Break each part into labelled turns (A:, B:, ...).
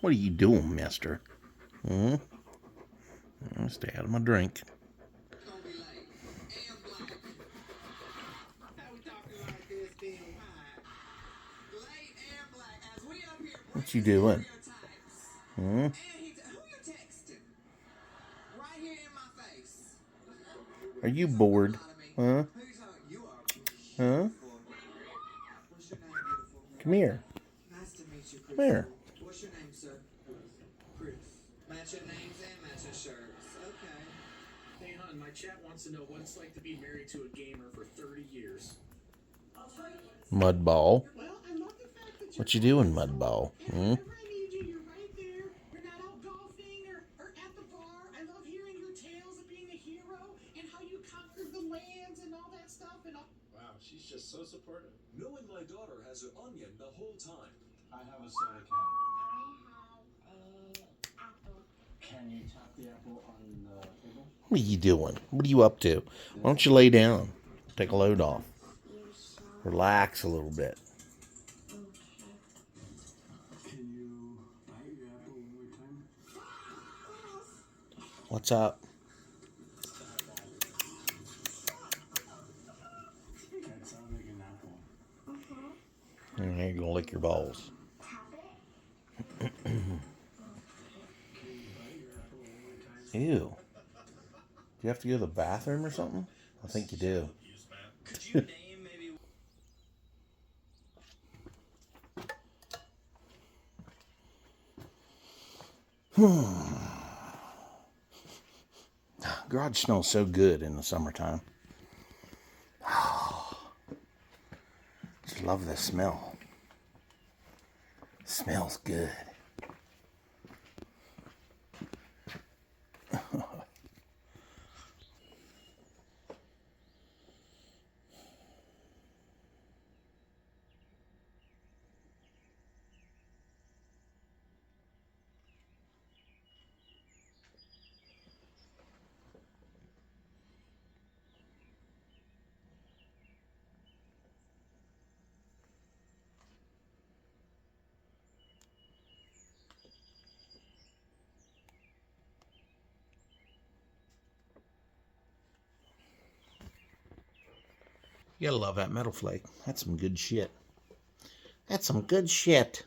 A: What are you doing, mister? Stay out of my drink. What you doing? Are you bored? Huh? Huh? Come here. Come here.
B: What's your name, sir? Chris. Match your names and match your shirts. Okay.
C: Hey, hon, my chat wants to know what it's like to be married to a gamer for 30 years.
A: Mudball.
C: Well, I love the fact that
A: What you doing, Mudball?
C: whenever I need you, you're right there. You're not out golfing or at the bar. I love hearing your tales of being a hero and how you conquered the lands and all that stuff. Wow, she's just so supportive.
D: Knowing my daughter has her onion the whole time.
E: I have a soda can.
F: I have a apple.
E: Can you tap the apple on the table?
A: What are you doing? What are you up to? Why don't you lay down? Take a load off. Relax a little bit.
E: Can you bite your apple one more time?
A: What's up?
E: That sounds like an apple.
A: And you're gonna lick your balls.
E: Can you bite your apple one more time?
A: Ew. Do you have to go to the bathroom or something? I think you do.
B: Could you name maybe...
A: Garage smells so good in the summertime. Just love the smell. Smells good. You gotta love that metal flake. That's some good shit. That's some good shit.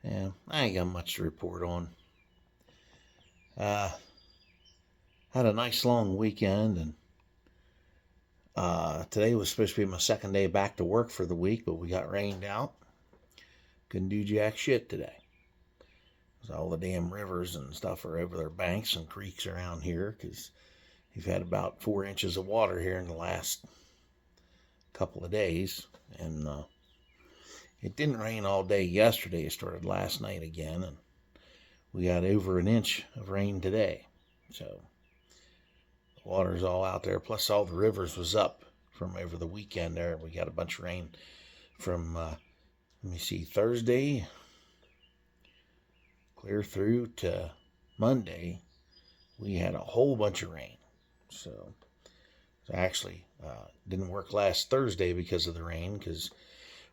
A: Yeah, I ain't got much to report on. Had a nice long weekend, and today was supposed to be my second day back to work for the week, but we got rained out. Couldn't do jack shit today. 'Cause all the damn rivers and stuff are over their banks and creeks around here, because we've had about 4 inches of water here in the last couple of days, and it didn't rain all day yesterday. It started last night again, and we got over an inch of rain today. So the water's all out there, plus all the rivers was up from over the weekend there. We got a bunch of rain from let me see, Thursday clear through to Monday. We had a whole bunch of rain. So actually didn't work last Thursday because of the rain, because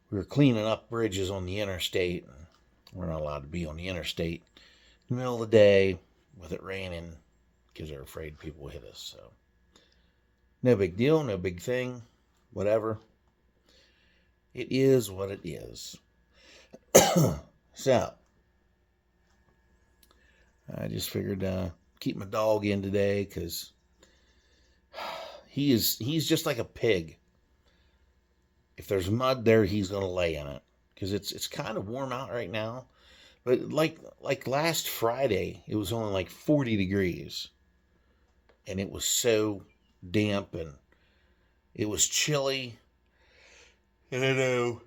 A: we were cleaning up bridges on the interstate, and we're not allowed to be on the interstate in the middle of the day with it raining because they're afraid people will hit us. So no big deal, no big thing, whatever. It is what it is. So I just figured keep my dog in today, because he's just like a pig. If there's mud there, he's gonna lay in it, because it's kind of warm out right now. But like last Friday, it was only like 40 degrees, and it was so damp, and it was chilly. And I know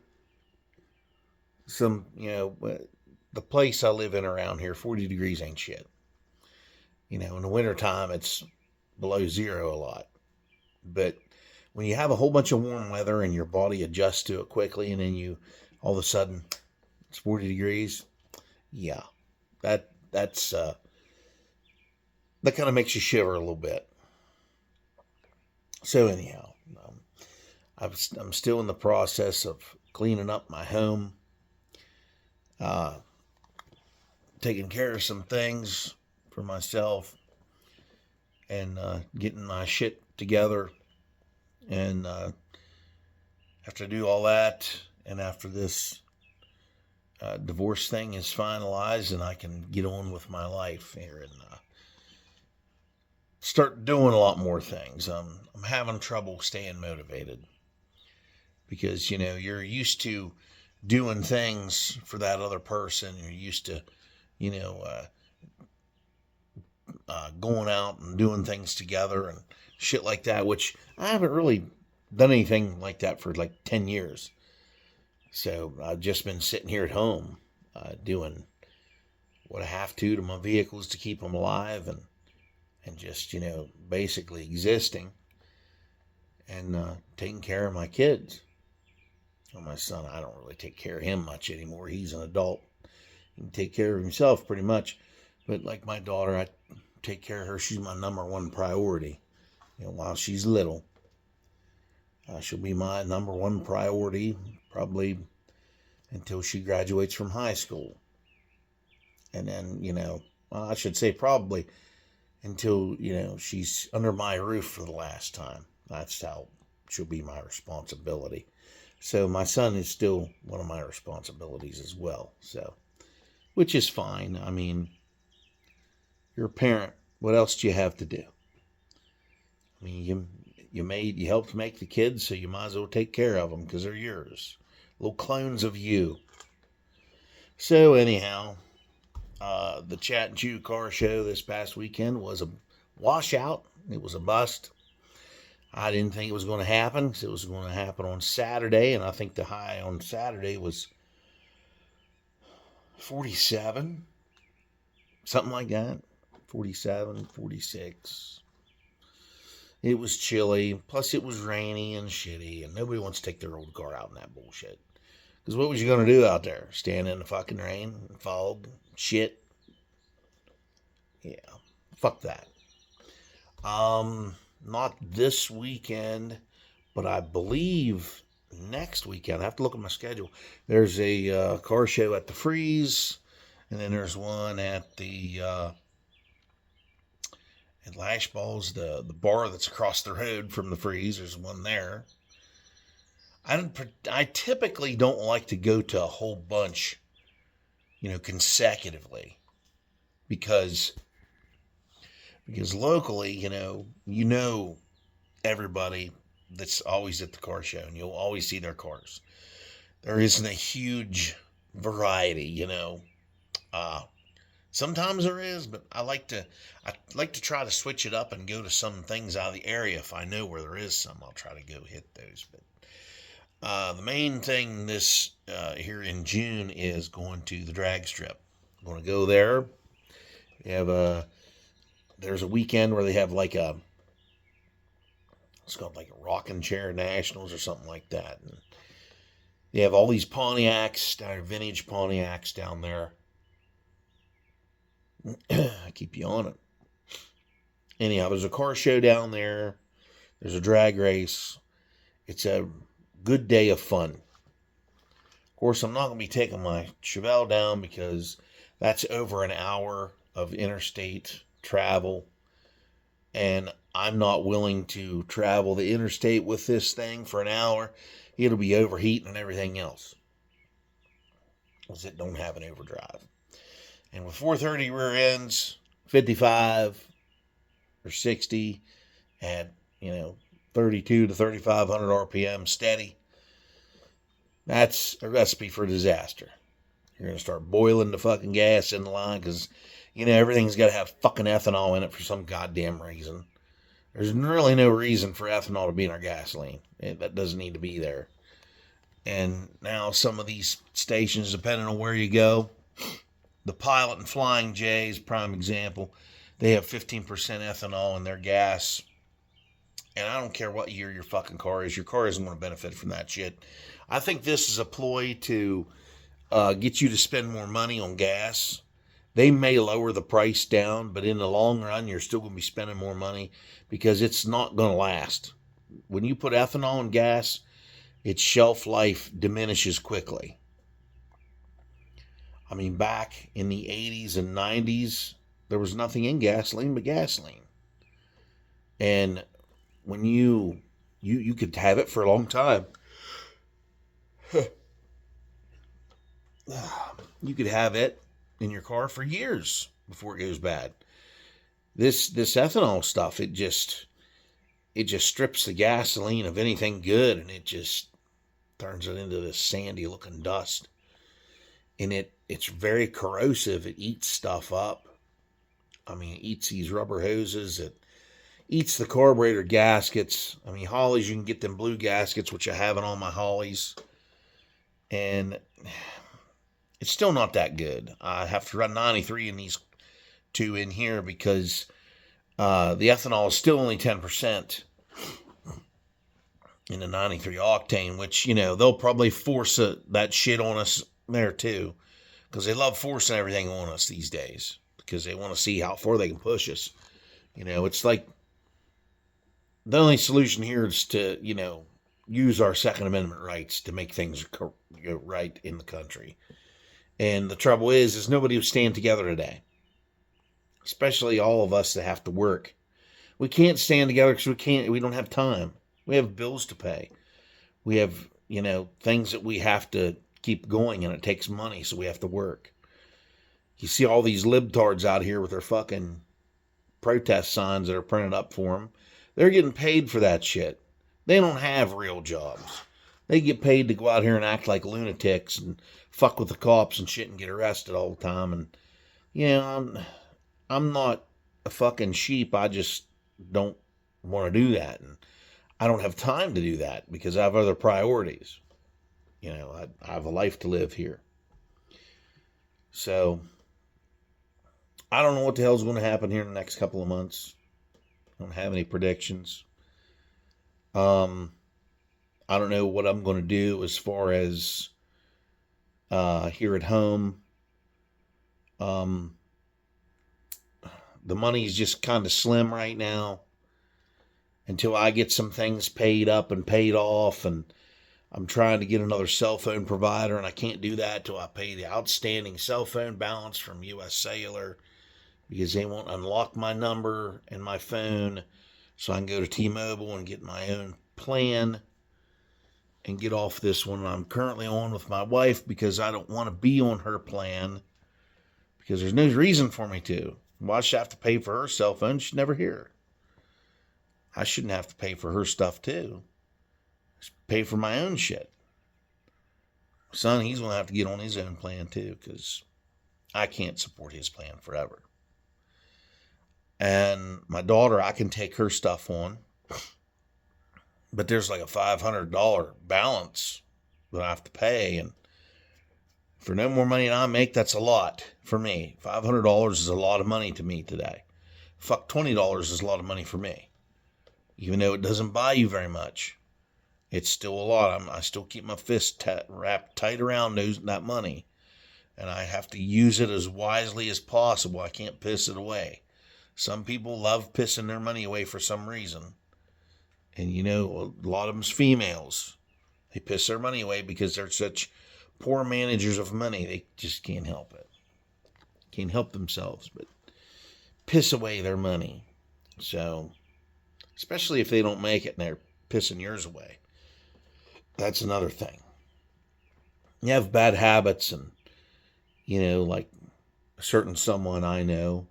A: the place I live in around here, 40 degrees ain't shit. In the wintertime, it's below zero a lot. But when you have a whole bunch of warm weather and your body adjusts to it quickly, and then all of a sudden, it's 40 degrees, yeah, that kind of makes you shiver a little bit. So anyhow, I'm still in the process of cleaning up my home. taking care of some things for myself and getting my shit together. And after I do all that, and after this divorce thing is finalized, and I can get on with my life here and start doing a lot more things. I'm having trouble staying motivated because, you know, you're used to doing things for that other person. You're used to, you know, going out and doing things together and shit like that, which I haven't really done anything like that for like 10 years. So I've just been sitting here at home doing what I have to my vehicles to keep them alive and just, you know, basically existing and taking care of my kids. Well, my son, I don't really take care of him much anymore. He's an adult. He can take care of himself pretty much. But like my daughter, I take care of her. She's my number one priority. You know, while she's little, she'll be my number one priority probably until she graduates from high school. And then, you know, I should say probably until, you know, she's under my roof for the last time. That's how she'll be my responsibility. So my son is still one of my responsibilities as well. So, which is fine. I mean, you're a parent. What else do you have to do? I mean, you helped make the kids, so you might as well take care of them because they're yours. Little clones of you. So anyhow, the Chat and Chew car show this past weekend was a washout. It was a bust. I didn't think it was going to happen because it was going to happen on Saturday, and I think the high on Saturday was 47, something like that. 47, 46. It was chilly, plus it was rainy and shitty, and nobody wants to take their old car out in that bullshit. Because what was you going to do out there? Stand in the fucking rain, fog, shit? Yeah, fuck that. Not this weekend, but I believe next weekend. I have to look at my schedule. There's a car show at the Freeze, and then there's one at the at Lash Balls, the bar that's across the road from the Freeze. There's one there. I typically don't like to go to a whole bunch, you know, consecutively, because locally, you know everybody that's always at the car show, and you'll always see their cars. There isn't a huge variety, sometimes there is, but I like to try to switch it up and go to some things out of the area. If I know where there is some, I'll try to go hit those. But the main thing this here in June is going to the drag strip. I'm going to go there. We have there's a weekend where they have it's called like a rocking chair nationals or something like that. And they have all these Pontiacs, vintage Pontiacs down there. I keep yawning. Anyhow, there's a car show down there. There's a drag race. It's a good day of fun. Of course, I'm not going to be taking my Chevelle down because that's over an hour of interstate travel. And I'm not willing to travel the interstate with this thing for an hour. It'll be overheating and everything else, because it don't have an overdrive. And with 430 rear ends, 55 or 60 at 32 to 3,500 RPM steady, that's a recipe for disaster. You're going to start boiling the fucking gas in the line because, everything's got to have fucking ethanol in it for some goddamn reason. There's really no reason for ethanol to be in our gasoline. That doesn't need to be there. And now some of these stations, depending on where you go, the Pilot and Flying J is prime example. They have 15% ethanol in their gas. And I don't care what year your fucking car is. Your car isn't going to benefit from that shit. I think this is a ploy to get you to spend more money on gas. They may lower the price down, but in the long run, you're still going to be spending more money because it's not going to last. When you put ethanol in gas, its shelf life diminishes quickly. I mean, back in the 80s and 90s, there was nothing in gasoline but gasoline. And when you could have it for a long time. You could have it in your car for years before it goes bad. This ethanol stuff, it just strips the gasoline of anything good, and it just turns it into this sandy looking dust. And it's very corrosive. It eats stuff up. I mean, it eats these rubber hoses. It eats the carburetor gaskets. I mean, Hollies, you can get them blue gaskets, which I have in all my Hollies. And it's still not that good. I have to run 93 in these two in here because the ethanol is still only 10% in the 93 octane, which, they'll probably force that shit on us there too, because they love forcing everything on us these days because they want to see how far they can push us. It's like the only solution here is to, use our Second Amendment rights to make things right in the country. And the trouble is nobody will stand together today, especially all of us that have to work. We can't stand together because we don't have time. We have bills to pay. We have, things that we have to keep going, and it takes money, so we have to work. You see all these libtards out here with their fucking protest signs that are printed up for them. They're getting paid for that shit. They don't have real jobs. They get paid to go out here and act like lunatics and fuck with the cops and shit and get arrested all the time. And, I'm not a fucking sheep. I just don't want to do that. And I don't have time to do that because I have other priorities. I have a life to live here. So, I don't know what the hell's going to happen here in the next couple of months. I don't have any predictions. I don't know what I'm going to do as far as here at home. The money's just kind of slim right now until I get some things paid up and paid off, and I'm trying to get another cell phone provider, and I can't do that till I pay the outstanding cell phone balance from US Cellular because they won't unlock my number and my phone, so I can go to T-Mobile and get my own plan and get off this one I'm currently on with my wife because I don't want to be on her plan because there's no reason for me to. Why should I have to pay for her cell phone? She's never here. I shouldn't have to pay for her stuff too. Just pay for my own shit. Son, he's going to have to get on his own plan too because I can't support his plan forever. And my daughter, I can take her stuff on. But there's like a $500 balance that I have to pay. And for no more money than I make, that's a lot for me. $500 is a lot of money to me today. Fuck, $20 is a lot of money for me. Even though it doesn't buy you very much, it's still a lot. I still keep my fist wrapped tight around that money. And I have to use it as wisely as possible. I can't piss it away. Some people love pissing their money away for some reason. And a lot of them's females. They piss their money away because they're such poor managers of money. They just can't help it. Can't help themselves, but piss away their money. So, especially if they don't make it and they're pissing yours away. That's another thing. You have bad habits and, like a certain someone I know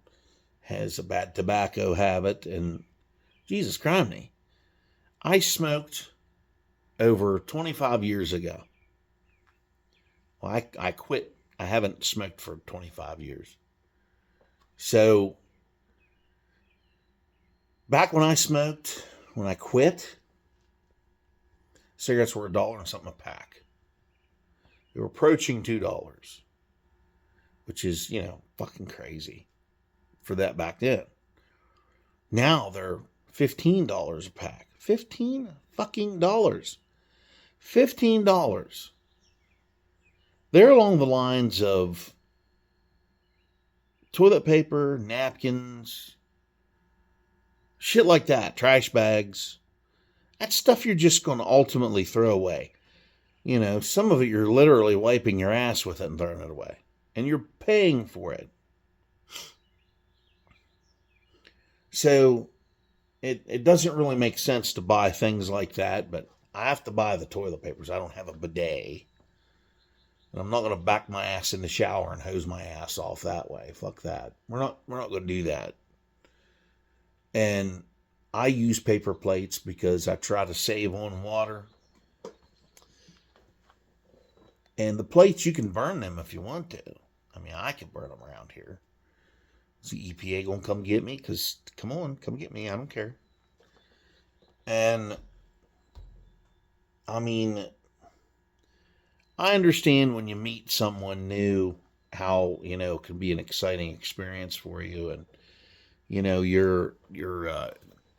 A: has a bad tobacco habit, and Jesus criminy. I smoked over 25 years ago. Well, I quit. I haven't smoked for 25 years. So, back when I smoked, when I quit, cigarettes were $1 and something a pack. They were approaching $2, which is, fucking crazy for that back then. Now they're $15 a pack. $15 fucking dollars. $15. They're along the lines of toilet paper, napkins, shit like that, trash bags. That's stuff you're just going to ultimately throw away. Some of it you're literally wiping your ass with it and throwing it away. and you're paying for it. So it doesn't really make sense to buy things like that, but I have to buy the toilet papers. I don't have a bidet. And I'm not going to back my ass in the shower and hose my ass off that way. Fuck that. We're not going to do that. And I use paper plates because I try to save on water. And the plates, you can burn them if you want to. I mean, I can burn them around here. Is the EPA going to come get me? Because, come on, come get me. I don't care. And, I mean, I understand when you meet someone new, how, it can be an exciting experience for you. And, you're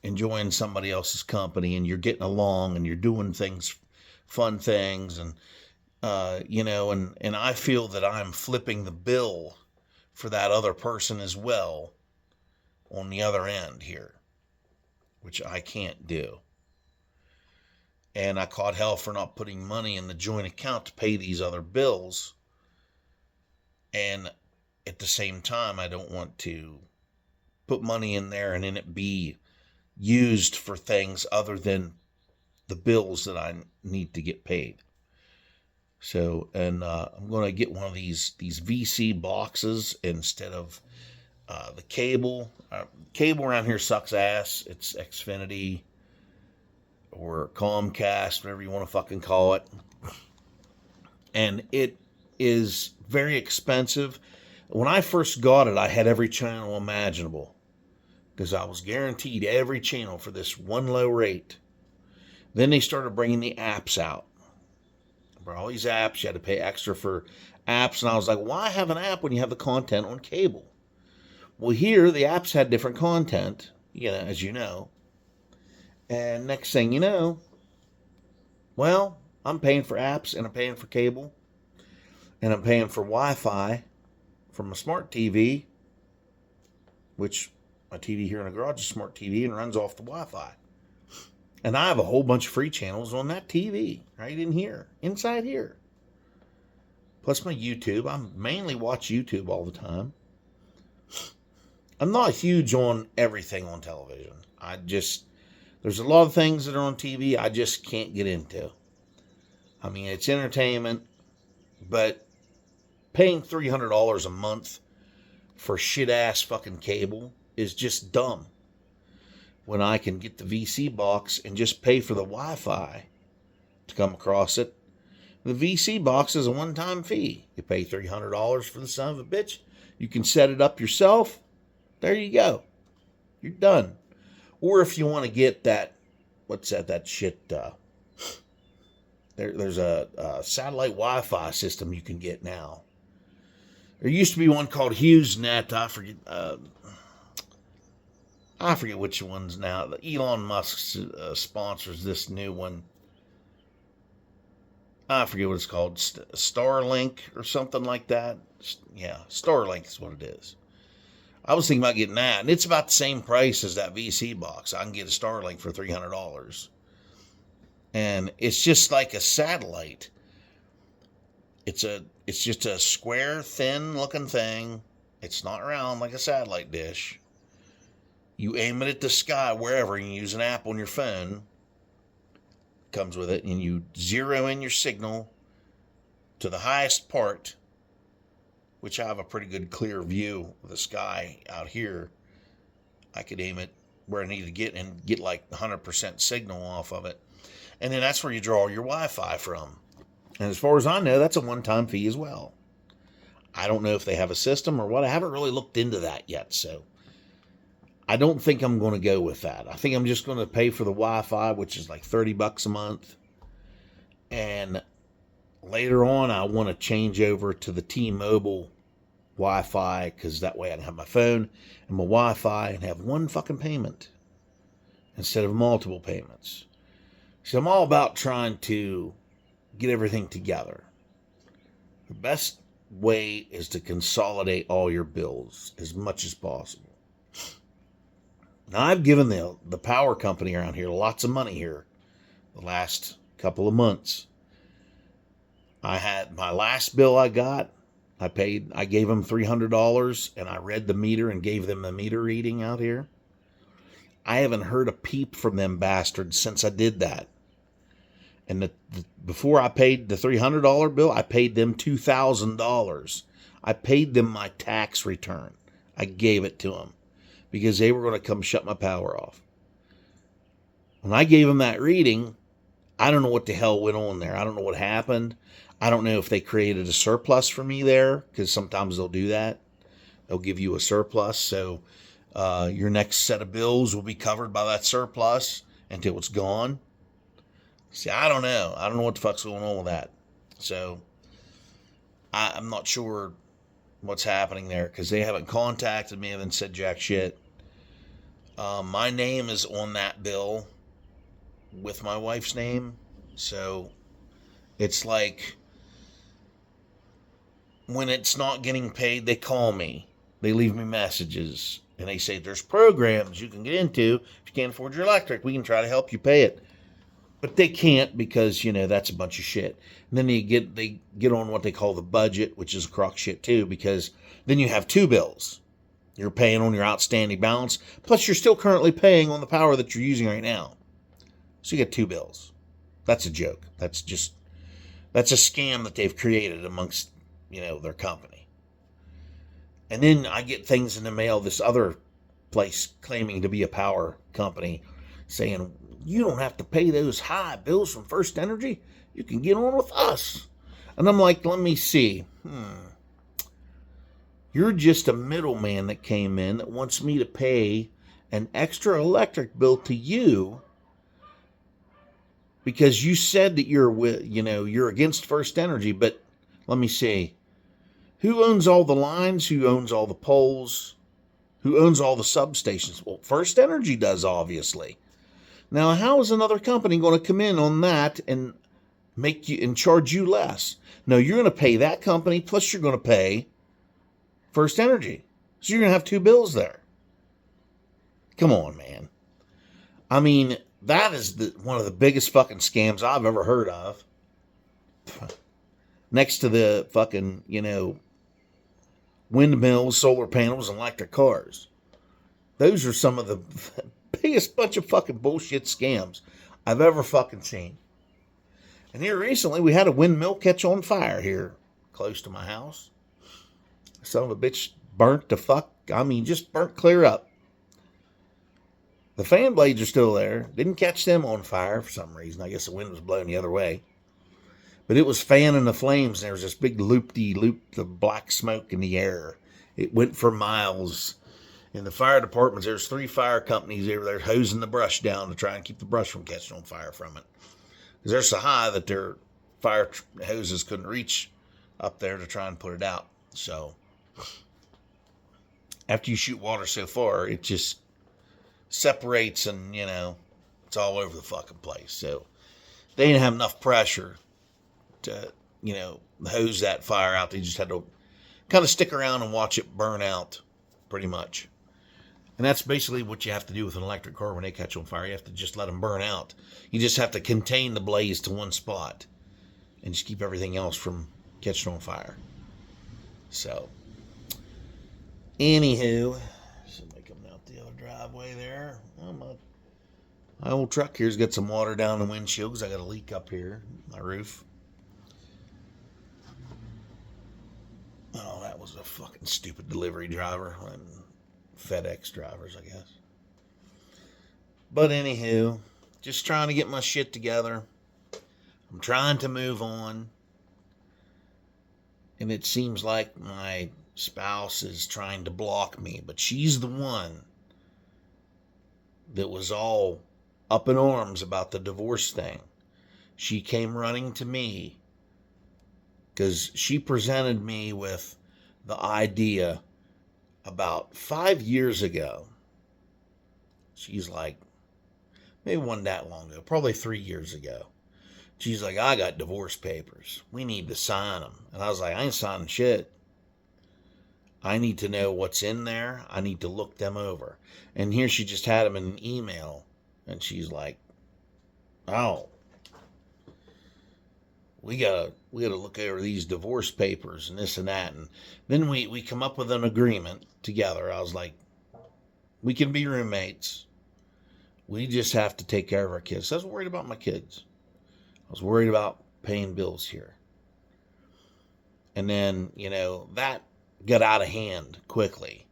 A: enjoying somebody else's company and you're getting along and you're doing things, fun things. And, and I feel that I'm flipping the bill for that other person as well on the other end here, which I can't do. And I caught hell for not putting money in the joint account to pay these other bills. And at the same time, I don't want to put money in there and then it be used for things other than the bills that I need to get paid. So, and I'm going to get one of these VC boxes instead of the cable. Cable around here sucks ass. It's Xfinity or Comcast, whatever you want to fucking call it. And it is very expensive. When I first got it, I had every channel imaginable because I was guaranteed every channel for this one low rate. Then they started bringing the apps out. For all these apps, you had to pay extra for apps. And I was like, why have an app when you have the content on cable? Well, here, the apps had different content, as you know. And next thing you know, well, I'm paying for apps and I'm paying for cable. And I'm paying for Wi-Fi from a smart TV, which my TV here in the garage is a smart TV and runs off the Wi-Fi. And I have a whole bunch of free channels on that TV right in here, inside here. Plus my YouTube. I mainly watch YouTube all the time. I'm not huge on everything on television. There's a lot of things that are on TV I just can't get into. I mean, it's entertainment, but paying $300 a month for shit-ass fucking cable is just dumb. When I can get the VC box and just pay for the Wi-Fi to come across it. The VC box is a one-time fee. You pay $300 for the son of a bitch. You can set it up yourself. There you go. You're done. Or if you want to get that, what's that shit? There's a satellite Wi-Fi system you can get now. There used to be one called HughesNet. I forget which one's now. Elon Musk sponsors this new one. I forget what it's called. Starlink or something like that. Yeah, Starlink is what it is. I was thinking about getting that, and it's about the same price as that VC box. I can get a Starlink for $300. And it's just like a satellite. It's just a square, thin-looking thing. It's not round like a satellite dish. You aim it at the sky wherever, and you use an app on your phone. Comes with it, and you zero in your signal to the highest part, which I have a pretty good clear view of the sky out here. I could aim it where I need to get and get like 100% signal off of it. And then that's where you draw your Wi-Fi from. And as far as I know, that's a one-time fee as well. I don't know if they have a system or what. I haven't really looked into that yet, so I don't think I'm going to go with that. I think I'm just going to pay for the Wi-Fi, which is like $30 a month. And later on, I want to change over to the T-Mobile Wi-Fi, because that way I can have my phone and my Wi-Fi and have one fucking payment instead of multiple payments. So I'm all about trying to get everything together. The best way is to consolidate all your bills as much as possible. Now, I've given the power company around here lots of money here the last couple of months. I had my last bill I got I gave them $300 and I read the meter and gave them the meter reading out here. I haven't heard a peep from them bastards since I did that. And before I paid the $300 bill, I paid them $2,000. I paid them my tax return. I gave it to them because they were going to come shut my power off. When I gave them that reading, I don't know what the hell went on there. I don't know what happened. I don't know if they created a surplus for me there, because sometimes they'll do that. They'll give you a surplus, so your next set of bills will be covered by that surplus until it's gone. See, I don't know. I don't know what the fuck's going on with that. So I'm not sure what's happening there, because they haven't contacted me, haven't said jack shit. My name is on that bill with my wife's name, so it's like when it's not getting paid, they call me, they leave me messages, and they say there's programs you can get into if you can't afford your electric. We can try to help you pay it, but they can't, because that's a bunch of shit. And then they get on what they call the budget, which is crock shit too, because then you have two bills. You're paying on your outstanding balance, plus you're still currently paying on the power that you're using right now. So you get two bills. That's a joke. That's a scam that they've created amongst, their company. And then I get things in the mail, this other place claiming to be a power company, saying, you don't have to pay those high bills from First Energy. You can get on with us. And I'm like, let me see. You're just a middleman that came in that wants me to pay an extra electric bill to you because you said that you're against First Energy. But let me see. Who owns all the lines? Who owns all the poles? Who owns all the substations? Well, First Energy does, obviously. Now, how is another company going to come in on that and make you and charge you less? No, you're going to pay that company, plus you're going to pay First Energy. So you're going to have two bills there. Come on, man. I mean, that is one of the biggest fucking scams I've ever heard of. Next to the fucking, windmills, solar panels, and electric cars. Those are some of the biggest bunch of fucking bullshit scams I've ever fucking seen. And here recently, we had a windmill catch on fire here close to my house. Son of a bitch burnt the fuck. I mean, just burnt clear up. The fan blades are still there. Didn't catch them on fire for some reason. I guess the wind was blowing the other way. But it was fanning the flames, and there was this big loop of black smoke in the air. It went for miles. In the fire departments, there's 3 fire companies over there hosing the brush down to try and keep the brush from catching on fire from it. Because they're so high that their fire hoses couldn't reach up there to try and put it out. So after you shoot water so far, it just separates and, it's all over the fucking place. So they didn't have enough pressure to, hose that fire out. They just had to kind of stick around and watch it burn out, pretty much. And that's basically what you have to do with an electric car when they catch on fire. You have to just let them burn out. You just have to contain the blaze to one spot and just keep everything else from catching on fire. So, anywho, somebody coming out the other driveway there. My old truck here's got some water down the windshield because I got a leak up here, my roof. Oh, that was a fucking stupid delivery driver. FedEx drivers, I guess. But anywho, just trying to get my shit together. I'm trying to move on. And it seems like my spouse is trying to block me. But she's the one that was all up in arms about the divorce thing. She came running to me because she presented me with the idea about 5 years ago. She's like, maybe wasn't that long ago, probably 3 years ago. She's like, I got divorce papers. We need to sign them. And I was like, I ain't signing shit. I need to know what's in there. I need to look them over. And here she just had them in an email. And she's like, oh, we gotta look over these divorce papers and this and that. And then we come up with an agreement together. I was like, we can be roommates. We just have to take care of our kids. I was worried about my kids. I was worried about paying bills here. And then, that got out of hand quickly,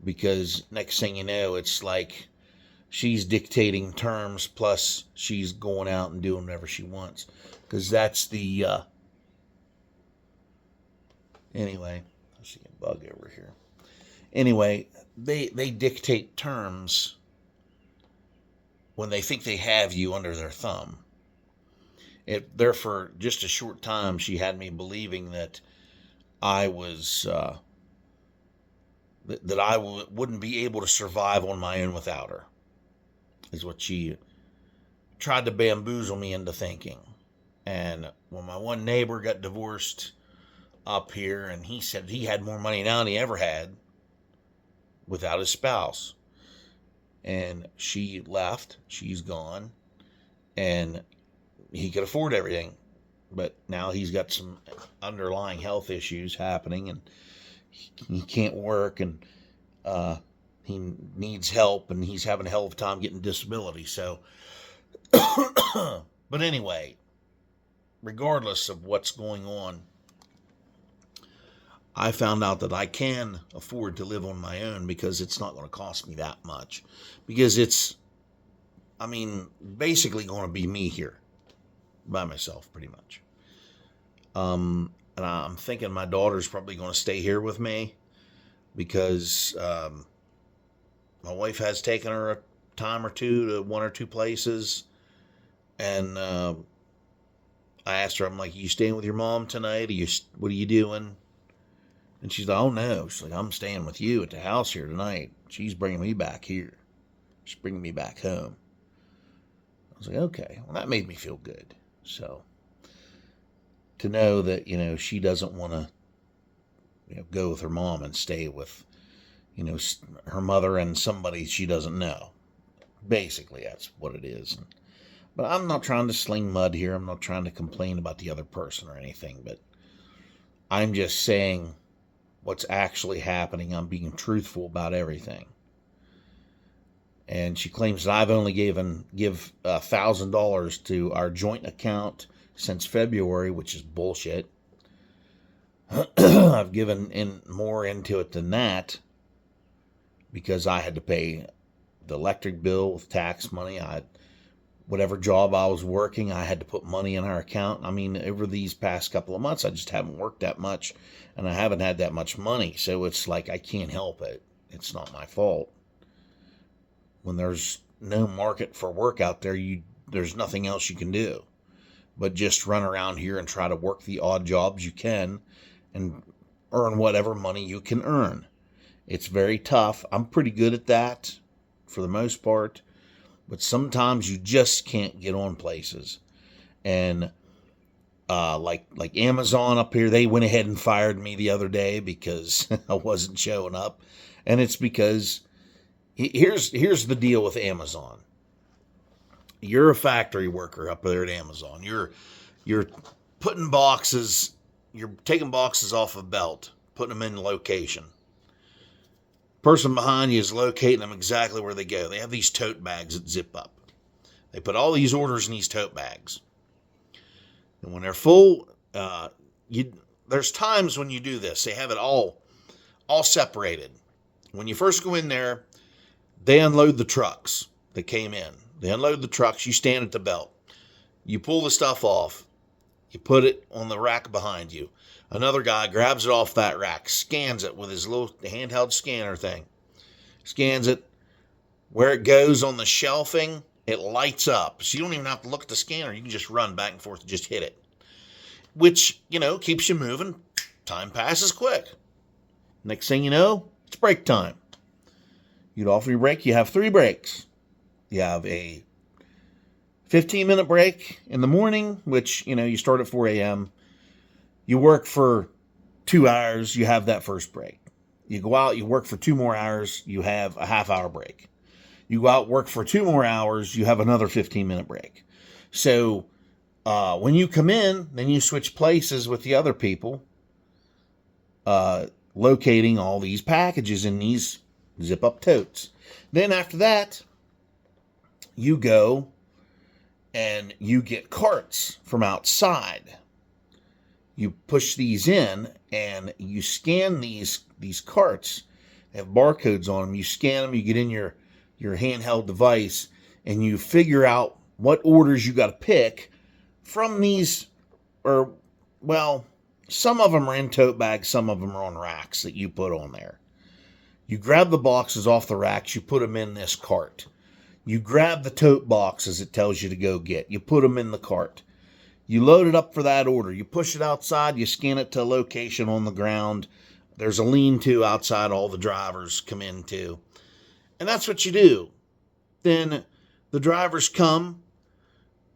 A: because next thing you know, it's like she's dictating terms, plus she's going out and doing whatever she wants. Because that's the, anyway, I see a bug over here. Anyway, they dictate terms when they think they have you under their thumb. There for just a short time, she had me believing that I was, that I wouldn't be able to survive on my own without her, is what she tried to bamboozle me into thinking. And when my one neighbor got divorced up here, and he said he had more money now than he ever had without his spouse. And she left, she's gone, and he could afford everything. But now he's got some underlying health issues happening, and he can't work, and he needs help, and he's having a hell of a time getting disability. So, but anyway, regardless of what's going on, I found out that I can afford to live on my own, because it's not going to cost me that much. Because it's, basically going to be me here by myself, pretty much. And I'm thinking my daughter's probably going to stay here with me, because my wife has taken her a time or two to one or two places. And I asked her, I'm like, you staying with your mom tonight? What are you doing? And she's like, oh no. She's like, I'm staying with you at the house here tonight. She's bringing me back here. She's bringing me back home. I was like, okay. Well, that made me feel good. So, to know that, she doesn't want to, go with her mom and stay with, her mother and somebody she doesn't know. Basically, that's what it is. But I'm not trying to sling mud here. I'm not trying to complain about the other person or anything. But I'm just saying what's actually happening. I'm being truthful about everything. And she claims that I've only give $1,000 to our joint account since February, which is bullshit. I've given in more into it than that, because I had to pay the electric bill with tax money. Whatever job I was working, I had to put money in our account. Over these past couple of months, I just haven't worked that much, and I haven't had that much money. So it's like I can't help it. It's not my fault. When there's no market for work out there, there's nothing else you can do but just run around here and try to work the odd jobs you can and earn whatever money you can earn. It's very tough. I'm pretty good at that for the most part, but sometimes you just can't get on places. And like Amazon up here, they went ahead and fired me the other day because I wasn't showing up. And it's because here's the deal with Amazon. You're a factory worker up there at Amazon. You're putting boxes, you're taking boxes off a belt, putting them in location. Person behind you is locating them exactly where they go. They have these tote bags that zip up. They put all these orders in these tote bags. And when they're full, there's times when you do this. They have it all separated. When you first go in there, they unload the trucks that came in. They unload the trucks. You stand at the belt. You pull the stuff off. You put it on the rack behind you. Another guy grabs it off that rack, scans it with his little handheld scanner thing. Scans it. Where it goes on the shelving, it lights up. So you don't even have to look at the scanner. You can just run back and forth and just hit it. Which, keeps you moving. Time passes quick. Next thing you know, it's break time. You'd offer your break. You have 3 breaks. You have a 15-minute break in the morning, which, you start at 4 a.m. You work for 2 hours. You have that first break. You go out, you work for 2 more hours. You have a half-hour break. You go out, work for 2 more hours. You have another 15-minute break. So When you come in, then you switch places with the other people, locating all these packages in these zip-up totes. Then after that, you go and you get carts from outside. You push these in and you scan these carts. They have barcodes on them. You scan them, you get in your handheld device, and you figure out what orders you got to pick from these, or, well, some of them are in tote bags, some of them are on racks that you put on there. You grab the boxes off the racks, you put them in this cart. You grab the tote boxes it tells you to go get. You put them in the cart. You load it up for that order. You push it outside, you scan it to a location on the ground. There's a lean-to outside all the drivers come into. And that's what you do. Then the drivers come,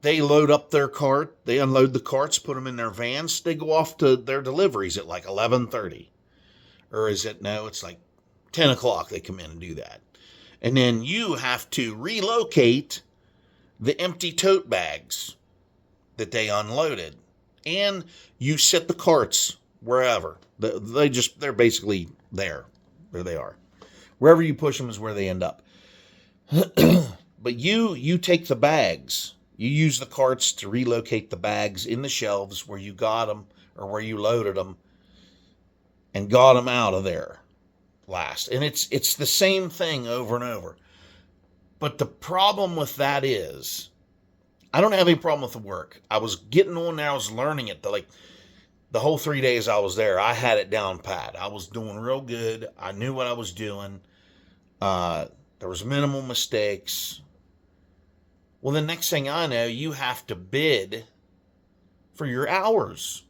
A: they load up their cart, they unload the carts, put them in their vans, they go off to their deliveries at like 11:30. Or is it, no, it's like 10 o'clock they come in and do that. And then you have to relocate the empty tote bags that they unloaded. And you set the carts wherever. They're basically there. There they are. Wherever you push them is where they end up. But you take the bags. You use the carts to relocate the bags in the shelves where you got them or where you loaded them and got them out of there last. And it's the same thing over and over. But the problem with that is, I don't have any problem with the work. I was getting on there. I was learning it. The whole 3 days I was there, I had it down pat. I was doing real good. I knew what I was doing. There was minimal mistakes. Well, the next thing I know, you have to bid for your hours.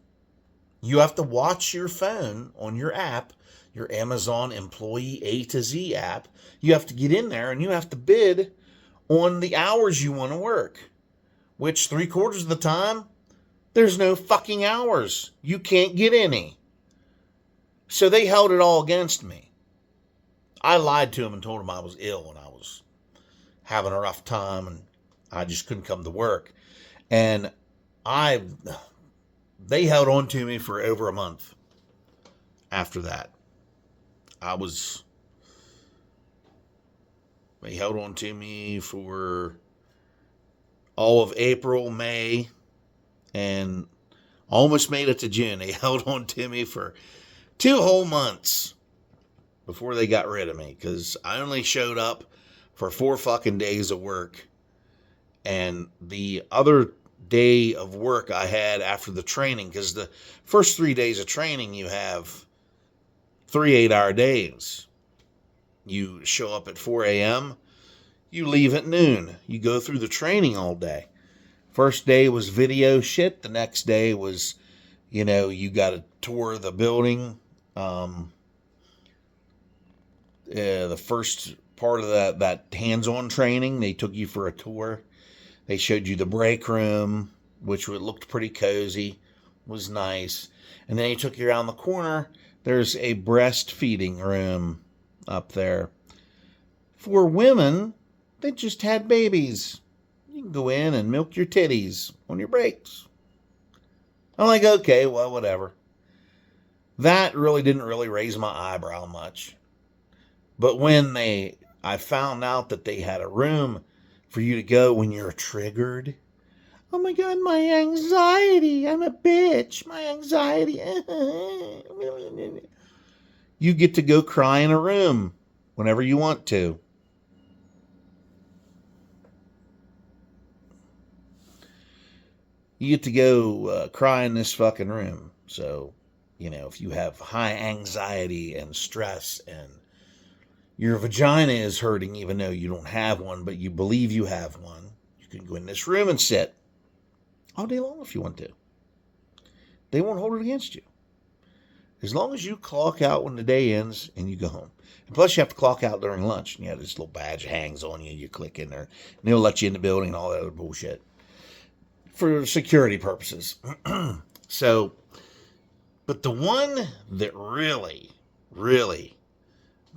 A: You have to watch your phone on your app, your Amazon Employee A to Z app. You have to get in there and you have to bid on the hours you want to work, which 3/4 of the time, there's no fucking hours. You can't get any. So they held it all against me. I lied to them and told them I was ill and I was having a rough time and I just couldn't come to work. And they held on to me for over a month after that. They held on to me for all of April, May, and almost made it to June. They held on to me for 2 whole months before they got rid of me, because I only showed up for 4 fucking days of work. And the other day of work I had after the training, because the first 3 days of training, you have 3 8-hour days. You show up at 4 a.m., you leave at noon. You go through the training all day. First day was video shit. The next day was, you got to tour the building. The first part of that hands-on training, they took you for a tour. They showed you the break room, which looked pretty cozy, was nice. And then they took you around the corner. There's a breastfeeding room up there. For women, they just had babies. You can go in and milk your titties on your breaks. I'm like, okay, well, whatever. That really didn't raise my eyebrow much. But when I found out that they had a room for you to go when you're triggered. Oh my God, my anxiety. I'm a bitch. My anxiety. You get to go cry in a room whenever you want to. You get to go cry in this fucking room. So, if you have high anxiety and stress and your vagina is hurting even though you don't have one, but you believe you have one, you can go in this room and sit all day long if you want to. They won't hold it against you. As long as you clock out when the day ends and you go home. And plus you have to clock out during lunch. And you have this little badge hangs on you. You click in there. And they'll let you in the building and all that other bullshit. For security purposes. So, but the one that really, really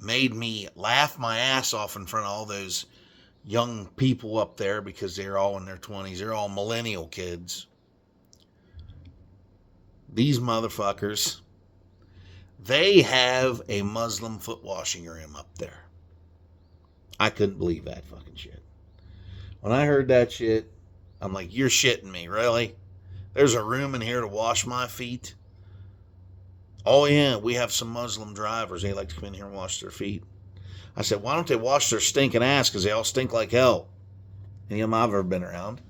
A: made me laugh my ass off in front of all those young people up there, because they're all in their 20s. They're all millennial kids. these motherfuckers, they have a Muslim foot washing room up there. I couldn't believe that fucking shit. When I heard that shit, I'm like, you're shitting me, really? There's a room in here to wash my feet? Oh, yeah, we have some Muslim drivers. They like to come in here and wash their feet. I said, why don't they wash their stinking ass? Because they all stink like hell. Any of them I've ever been around.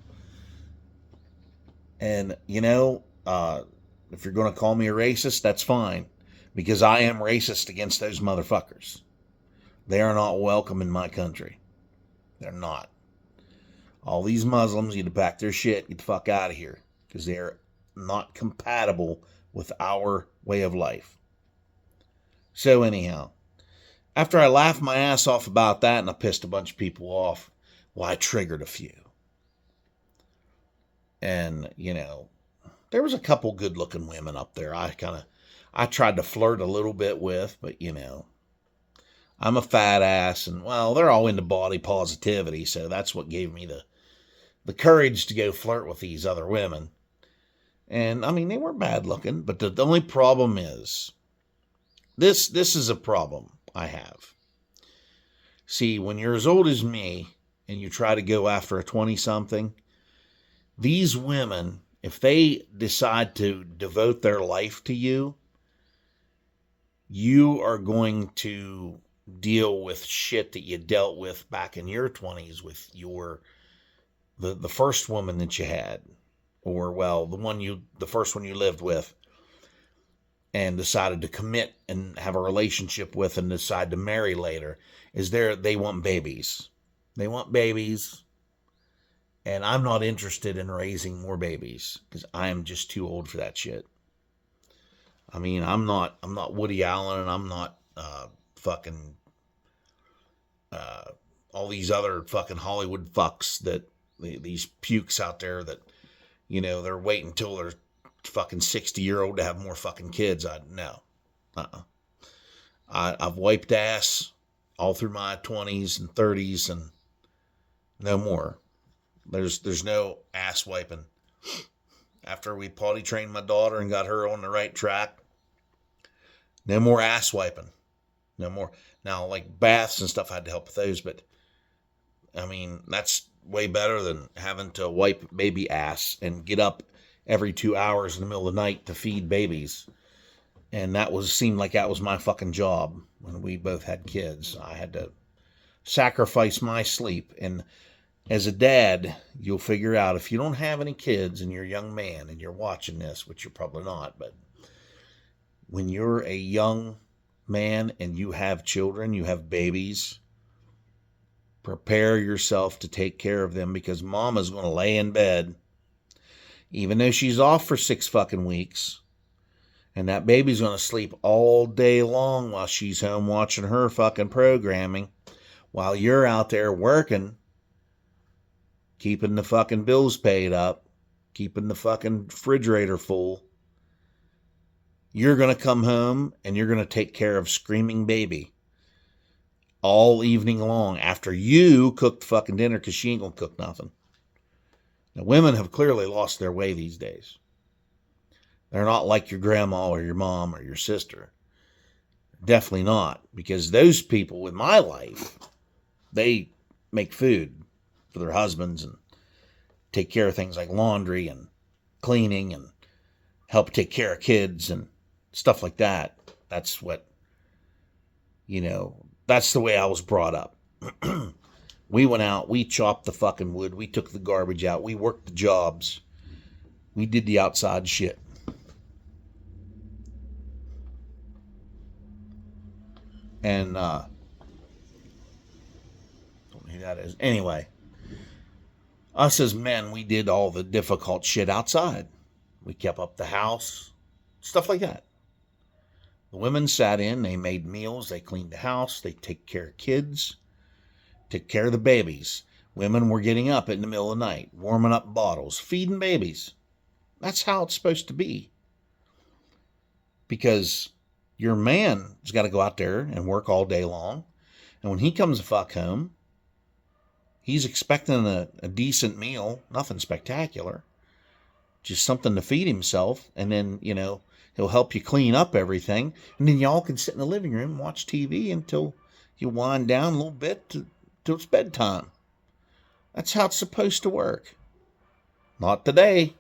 A: And, you know, if you're going to call me a racist, that's fine. Because I am racist against those motherfuckers. They are not welcome in my country. They're not. All these Muslims need to pack their shit, get the fuck out of here. Because they're not compatible with our way of life. So anyhow, after I laughed my ass off about that and I pissed a bunch of people off, well, I triggered a few. And, you know, there was a couple good looking women up there I tried to flirt a little bit with, but, you know, I'm a fat ass and, well, they're all into body positivity, so that's what gave me the courage to go flirt with these other women. And, I mean, they weren't bad looking, but the only problem is, this is a problem I have. See, when you're as old as me and you try to go after a 20-something, these women, if they decide to devote their life to you, you are going to deal with shit that you dealt with back in your 20s with the first woman that you had, or, well, the first one you lived with and decided to commit and have a relationship with and decide to marry later, they want babies. They want babies. And I'm not interested in raising more babies because I am just too old for that shit. I mean, I'm not Woody Allen, and I'm not fucking all these other fucking Hollywood fucks that these pukes out there that, you know, they're waiting until they're fucking 60-year-old to have more fucking kids. No. I've wiped ass all through my 20s and 30s and no more. There's no ass wiping. After we potty trained my daughter and got her on the right track, no more ass wiping. No more. Now, like baths and stuff, I had to help with those, but I mean, that's way better than having to wipe baby ass and get up every 2 hours in the middle of the night to feed babies. And seemed like that was my fucking job when we both had kids. I had to sacrifice my sleep. And as a dad, you'll figure out if you don't have any kids and you're a young man and you're watching this, which you're probably not, but when you're a young man and you have children, you have babies, prepare yourself to take care of them because mama's going to lay in bed, even though she's off for 6 fucking weeks, and that baby's going to sleep all day long while she's home watching her fucking programming while you're out there working, keeping the fucking bills paid up, keeping the fucking refrigerator full. You're going to come home and you're going to take care of screaming baby all evening long after you cooked fucking dinner because she ain't going to cook nothing. Now, women have clearly lost their way these days. They're not like your grandma or your mom or your sister. Definitely not, because those people in my life, they make food for their husbands and take care of things like laundry and cleaning and help take care of kids and stuff like that. That's what, you know, that's the way I was brought up. We went out, we chopped the fucking wood, we took the garbage out, we worked the jobs, we did the outside shit. And, don't know who that is. Anyway, us as men, we did all the difficult shit outside. We kept up the house, stuff like that. The women sat in, they made meals, they cleaned the house, they take care of kids, took care of the babies. Women were getting up in the middle of the night, warming up bottles, feeding babies. That's how it's supposed to be. Because your man's got to go out there and work all day long. And when he comes the fuck home, he's expecting a decent meal, nothing spectacular. just something to feed himself, and then, he'll help you clean up everything, and then y'all can sit in the living room and watch TV until you wind down a little bit till it's bedtime. That's how it's supposed to work. Not today.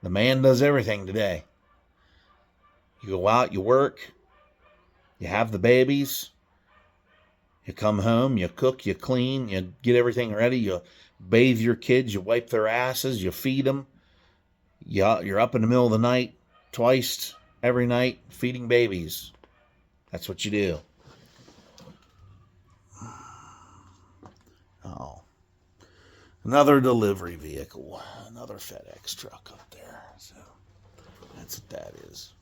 A: The man does everything today. You go out, you work, you have the babies, you come home, you cook, you clean, you get everything ready, you bathe your kids, you wipe their asses, you feed them. You're up in the middle of the night, twice every night, feeding babies. That's what you do. Oh. Another delivery vehicle. Another FedEx truck up there. So that's what that is.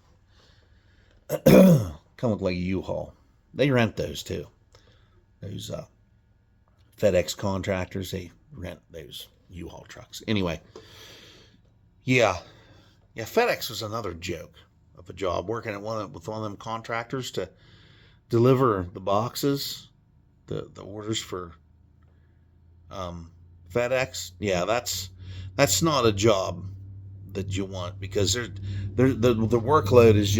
A: Kind of look like a U-Haul. They rent those too. Those FedEx contractors, they rent those U-Haul trucks. Anyway, yeah, FedEx was another joke of a job, working at with one of them contractors to deliver the boxes, the orders for FedEx. Yeah, that's not a job that you want, because the workload is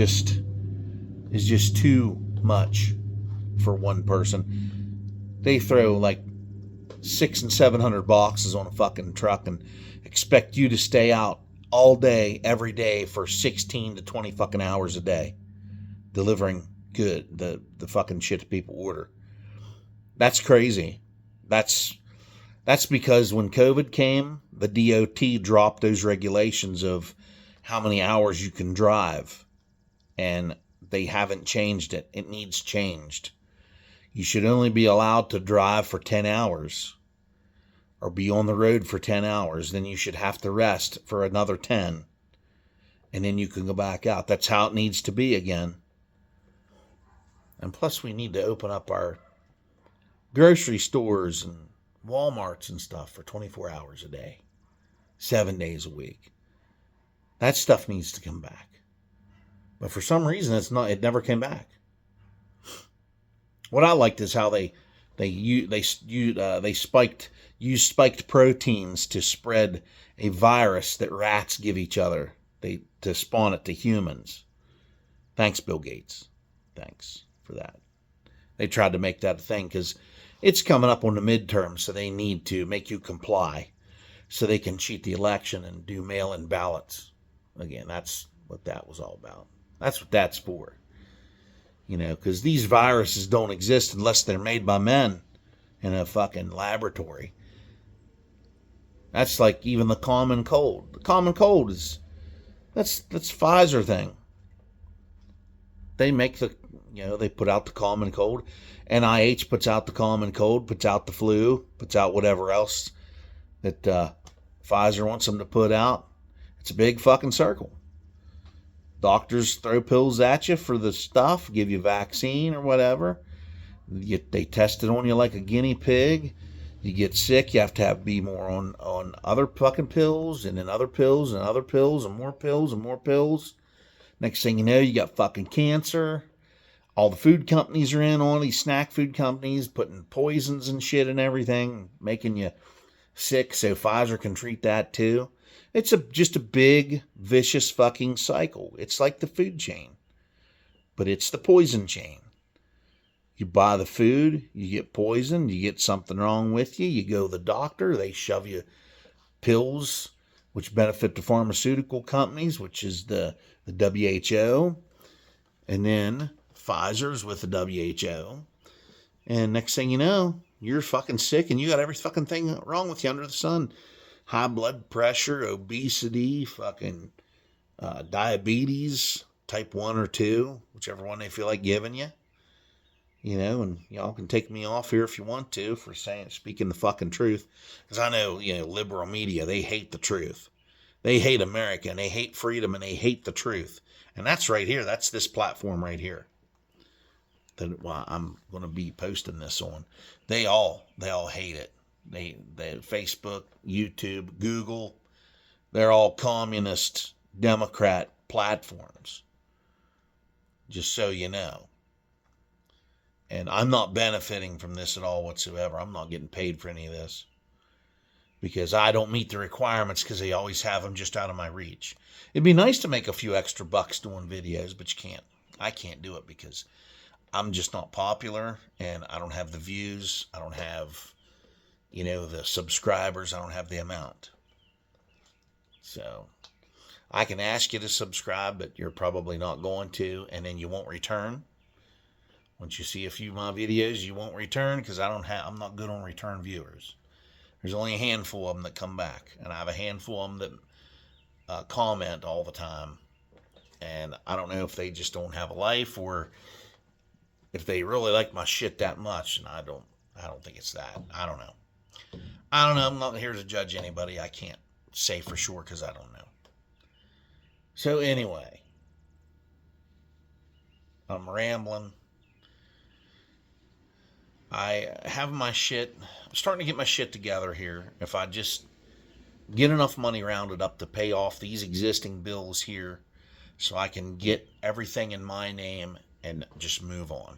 A: just too much for one person. They throw like 600 and 700 boxes on a fucking truck and expect you to stay out all day, every day, for 16 to 20 fucking hours a day, delivering the fucking shit people order. That's crazy. That's because when COVID came, the DOT dropped those regulations of how many hours you can drive, and they haven't changed it. It needs changed. You should only be allowed to drive for 10 hours or be on the road for 10 hours. Then you should have to rest for another 10. And then you can go back out. That's how it needs to be again. And plus, we need to open up our grocery stores and Walmarts and stuff for 24 hours a day, 7 days a week. That stuff needs to come back. But for some reason, it never came back. What I liked is how they used spiked proteins to spread a virus that rats give each other, to spawn it to humans. Thanks, Bill Gates. Thanks for that. They tried to make that a thing because it's coming up on the midterms, so they need to make you comply so they can cheat the election and do mail-in ballots. Again, that's what that was all about. That's what that's for. Because these viruses don't exist unless they're made by men in a fucking laboratory. That's like even the common cold. The common cold that's Pfizer thing. They make they put out the common cold. NIH puts out the common cold, puts out the flu, puts out whatever else that Pfizer wants them to put out. It's a big fucking circle. Doctors throw pills at you for the stuff, give you vaccine or whatever. They test it on you like a guinea pig. You get sick, you have to be more on other fucking pills, and then other pills and other pills and more pills and more pills. Next thing you know, you got fucking cancer. All the food companies are in on these snack food companies, putting poisons and shit in everything, making you sick so Pfizer can treat that too. It's just a big, vicious fucking cycle. It's like the food chain, but it's the poison chain. You buy the food, you get poisoned, you get something wrong with you, you go to the doctor, they shove you pills, which benefit the pharmaceutical companies, which is the WHO, and then Pfizer's with the WHO, and next thing you know, you're fucking sick and you got every fucking thing wrong with you under the sun. High blood pressure, obesity, fucking diabetes, type 1 or 2, whichever one they feel like giving you. And y'all can take me off here if you want to for speaking the fucking truth. Because I know, liberal media, they hate the truth. They hate America, and they hate freedom, and they hate the truth. And that's right here. That's this platform right here that I'm going to be posting this on. They all hate it. They Facebook, YouTube, Google, they're all communist, Democrat platforms. Just so you know. And I'm not benefiting from this at all whatsoever. I'm not getting paid for any of this. because I don't meet the requirements because they always have them just out of my reach. It'd be nice to make a few extra bucks doing videos, but you can't. I can't do it because I'm just not popular and I don't have the views. I don't have, the subscribers. I don't have the amount. So I can ask you to subscribe, but you're probably not going to, and then you won't return. Once you see a few of my videos, you won't return because I'm not good on return viewers. There's only a handful of them that come back, and I have a handful of them that comment all the time. And I don't know if they just don't have a life or if they really like my shit that much. And I don't think it's that. I don't know. I'm not here to judge anybody. I can't say for sure because I don't know. So anyway, I'm rambling. I have my shit. I'm starting to get my shit together here. If I just get enough money rounded up to pay off these existing bills here so I can get everything in my name and just move on.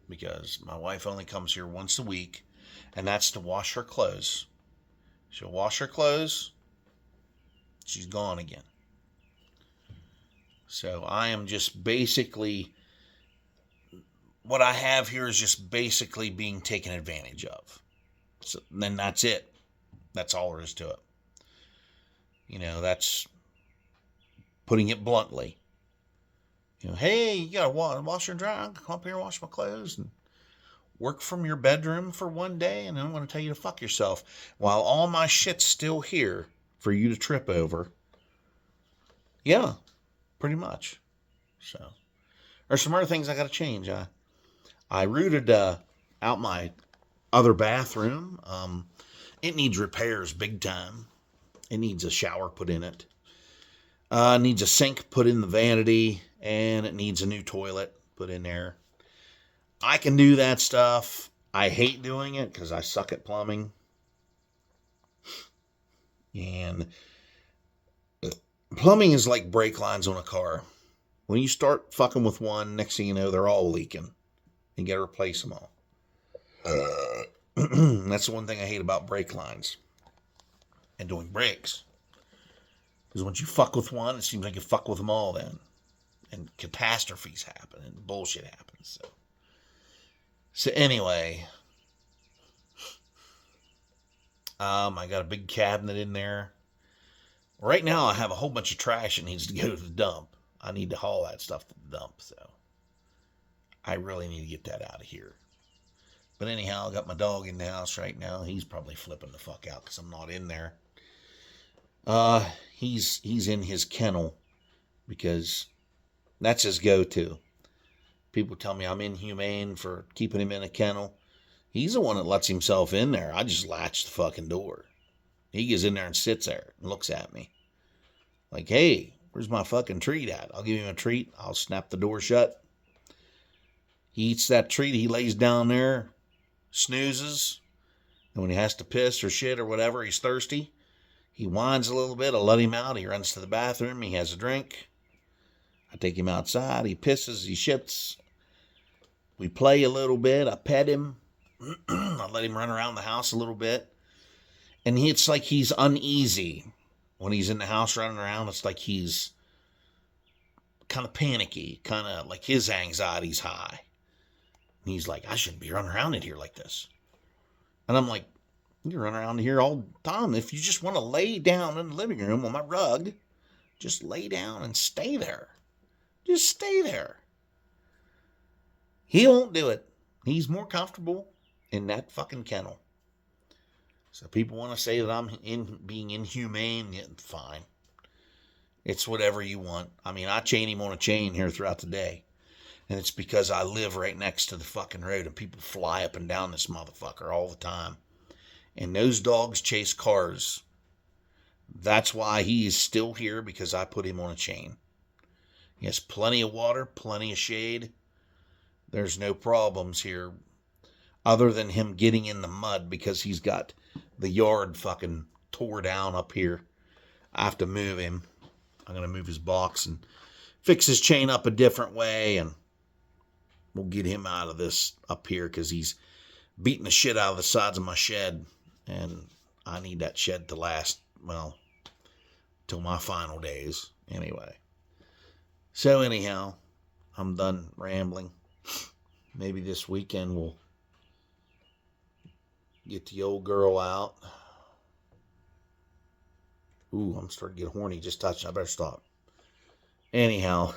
A: Because my wife only comes here once a week, and that's to wash her clothes. She'll wash her clothes. She's gone again. So I am just basically, what I have here is just basically being taken advantage of. So then that's it. That's all there is to it. That's putting it bluntly. Hey, you got to wash and dry. Come up here and wash my clothes and work from your bedroom for one day, and then I'm going to tell you to fuck yourself while all my shit's still here for you to trip over. Yeah, pretty much. So there's some other things I got to change. I rooted out my other bathroom. It needs repairs big time. It needs a shower put in it. Needs a sink put in the vanity, and it needs a new toilet put in there. I can do that stuff. I hate doing it because I suck at plumbing. And plumbing is like brake lines on a car. When you start fucking with one, next thing you know, they're all leaking. You got to replace them all. That's the one thing I hate about brake lines and doing brakes. Because once you fuck with one, it seems like you fuck with them all then. And catastrophes happen and bullshit happens. So anyway, I got a big cabinet in there. Right now I have a whole bunch of trash that needs to go to the dump. I need to haul that stuff to the dump, so I really need to get that out of here. But anyhow, I got my dog in the house right now. He's probably flipping the fuck out because I'm not in there. He's in his kennel because that's his go-to. People tell me I'm inhumane for keeping him in a kennel. He's the one that lets himself in there. I just latch the fucking door. He gets in there and sits there and looks at me. Like, hey, where's my fucking treat at? I'll give him a treat. I'll snap the door shut. He eats that treat. He lays down there, snoozes. And when he has to piss or shit or whatever, he's thirsty. He whines a little bit. I let him out. He runs to the bathroom. He has a drink. I take him outside. He pisses. He shits. We play a little bit. I pet him. I let him run around the house a little bit. And it's like he's uneasy. When he's in the house running around, it's like he's kind of panicky. Kind of like his anxiety's high. And he's like, I shouldn't be running around in here like this. And I'm like, you run around here all the time. If you just want to lay down in the living room on my rug, just lay down and stay there. Just stay there. He won't do it. He's more comfortable in that fucking kennel. So people want to say that I'm being inhumane. Yeah, fine. It's whatever you want. I mean, I chain him on a chain here throughout the day. And it's because I live right next to the fucking road and people fly up and down this motherfucker all the time. And those dogs chase cars. That's why he is still here, because I put him on a chain. He has plenty of water, plenty of shade. There's no problems here other than him getting in the mud because he's got the yard fucking tore down up here. I have to move him. I'm going to move his box and fix his chain up a different way, and we'll get him out of this up here because he's beating the shit out of the sides of my shed. And I need that shed to last, well, till my final days. Anyway. So anyhow, I'm done rambling. Maybe this weekend we'll get the old girl out. Ooh, I'm starting to get horny just touching. I better stop. Anyhow,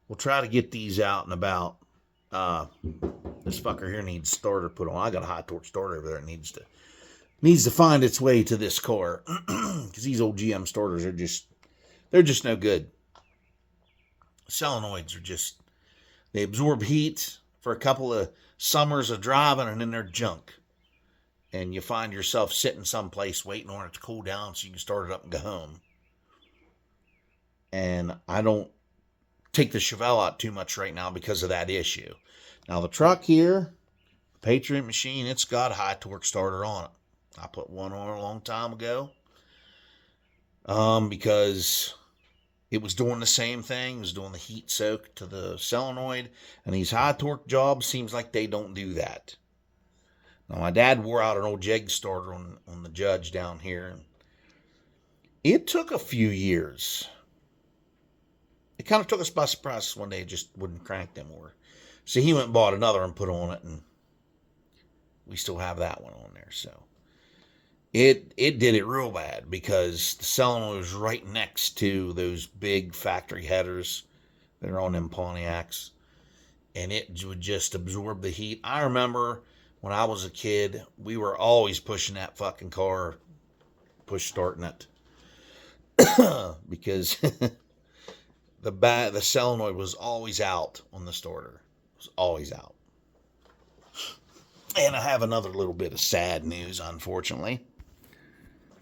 A: we'll try to get these out and about. This fucker here needs starter put on. I got a high torque starter over there. It needs to find its way to this car. Because these old GM starters are they're just no good. Solenoids are they absorb heat for a couple of summers of driving, and then they're junk. And you find yourself sitting someplace waiting on it to cool down so you can start it up and go home. And I don't take the Chevelle out too much right now because of that issue. Now the truck here, Patriot machine, it's got a high torque starter on it. I put one on a long time ago. Because it was doing the same thing. It was doing the heat soak to the solenoid. And these high torque jobs seems like they don't do that. Now my dad wore out an old Jeg starter on the Judge down here. And it took a few years. It kind of took us by surprise one day. It just wouldn't crank them more. So he went and bought another and put on it, and we still have that one on there. So it did it real bad because the solenoid was right next to those big factory headers that are on them Pontiacs, and it would just absorb the heat. I remember when I was a kid, we were always pushing that fucking car, push starting it, because the solenoid was always out on the starter. It was always out. And I have another little bit of sad news, unfortunately.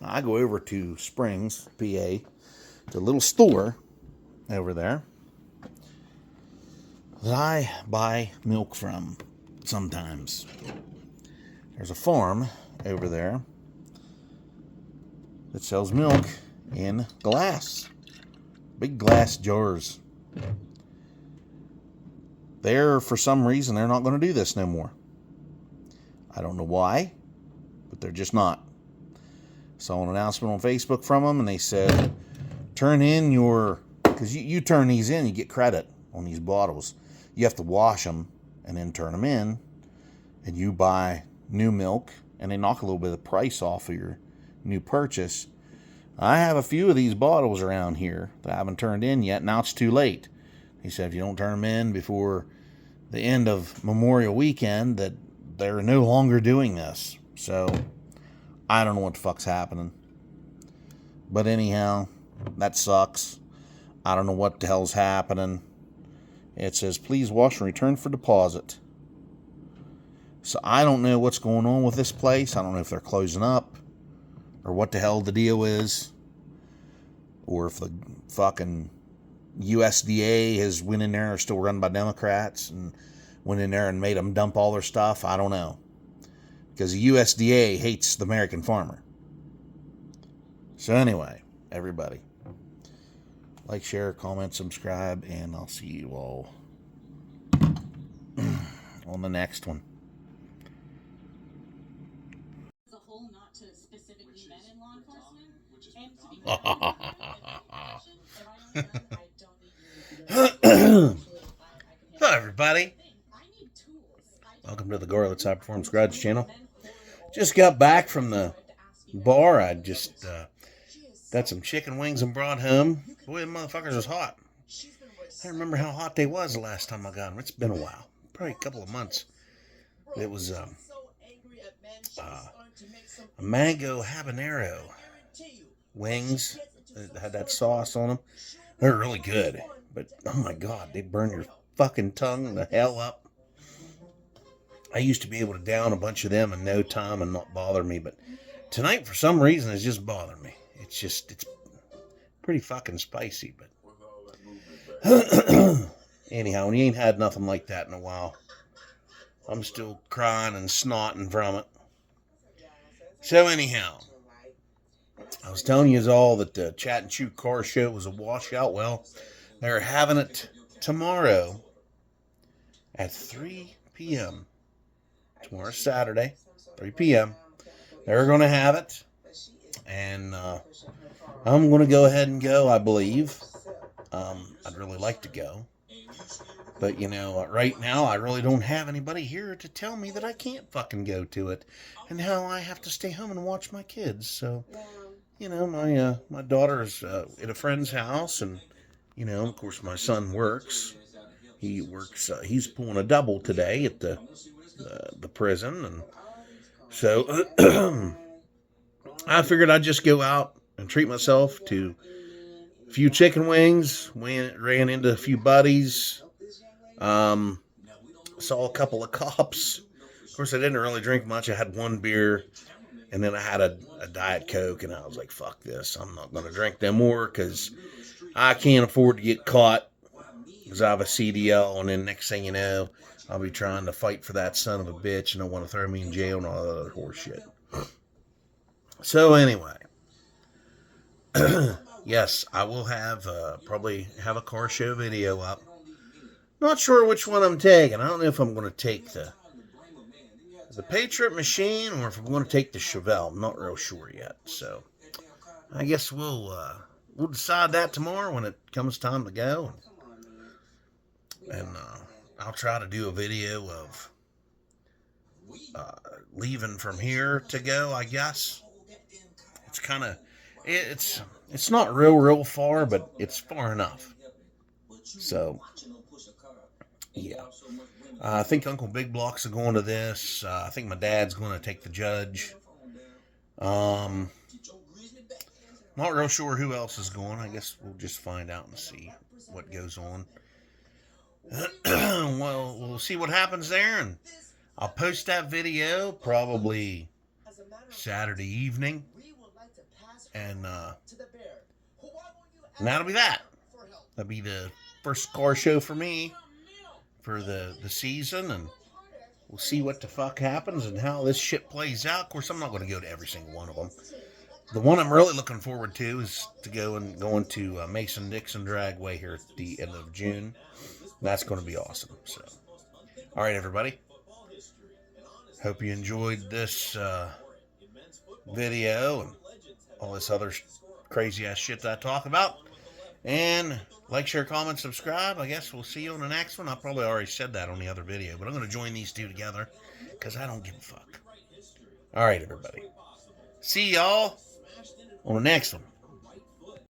A: I go over to Springs, PA, to a little store over there that I buy milk from sometimes. There's a farm over there that sells milk in glass. Big glass jars. For some reason, they're not going to do this no more. I don't know why, but they're just not. Saw an announcement on Facebook from them, and they said, turn in because you turn these in, you get credit on these bottles. You have to wash them and then turn them in, and you buy new milk, and they knock a little bit of the price off of your new purchase. I have a few of these bottles around here that I haven't turned in yet. Now it's too late. He said if you don't turn them in before the end of Memorial Weekend, that they're no longer doing this. So I don't know what the fuck's happening. But anyhow, that sucks. I don't know what the hell's happening. It says, please wash and return for deposit. So I don't know what's going on with this place. I don't know if they're closing up or what the hell the deal is. Or if the fucking USDA has went in there, or still run by Democrats, and went in there and made them dump all their stuff. I don't know. Because the USDA hates the American farmer. So anyway, everybody, like, share, comment, subscribe, and I'll see you all on the next one.
G: As a whole, not to specifically men in law enforcement. And to be fair, if I don't need your
A: Hello, everybody. Welcome to the Garlet's High Performance Garage channel. Just got back from the bar. I just got some chicken wings and brought home. Boy, the motherfuckers was hot. I don't remember how hot they was the last time I got them. It's been a while. Probably a couple of months. It was a mango habanero wings. It had that sauce on them. They're really good. But, oh my God, they burn your fucking tongue the hell up. I used to be able to down a bunch of them in no time and not bother me, but tonight, for some reason, it's just bothering me. It's pretty fucking spicy, but anyhow, when you ain't had nothing like that in a while, I'm still crying and snotting from it. So anyhow, I was telling you all that the Chat and Chew car show was a washout. Well, they're having it tomorrow at 3 p.m. tomorrow's Saturday, 3 p.m. They're going to have it. And I'm going to go ahead and go, I believe. I'd really like to go. But, right now, I really don't have anybody here to tell me that I can't fucking go to it. And how I have to stay home and watch my kids. So, my daughter's at a friend's house. And, of course, my son works. He works, he's pulling a double today at the prison. And so, I figured I'd just go out and treat myself to a few chicken wings. Ran into a few buddies. Saw a couple of cops. Of course, I didn't really drink much. I had one beer, and then I had a Diet Coke, and I was like, fuck this. I'm not going to drink no more because I can't afford to get caught because I have a CDL, and then next thing you know, I'll be trying to fight for that son of a bitch, and they'll want to throw me in jail and all that other horse shit. So anyway, yes, I will have probably have a car show video up. Not sure which one I'm taking. I don't know if I'm going to take the Patriot Machine or if I'm going to take the Chevelle. I'm not real sure yet. So I guess we'll decide that tomorrow when it comes time to go. And I'll try to do a video of leaving from here to go, I guess. It's kind of, it's not real far, but it's far enough. So, yeah. I think Uncle Big Blocks are going to this. I think my dad's going to take the Judge. Not real sure who else is going. I guess we'll just find out and see what goes on. Well, we'll see what happens there, and I'll post that video probably Saturday evening. And that'll be that. That'll be the first car show for me for the season, and we'll see what the fuck happens and how this shit plays out. Of course, I'm not going to go to every single one of them. The one I'm really looking forward to is to going to Mason-Dixon Dragway here at the end of June. That's going to be awesome. So, all right, everybody. Hope you enjoyed this video and all this other crazy ass shit that I talk about. And like, share, comment, subscribe. I guess we'll see you on the next one. I probably already said that on the other video, but I'm going to join these two together because I don't give a fuck. All right, everybody. See y'all on the next one.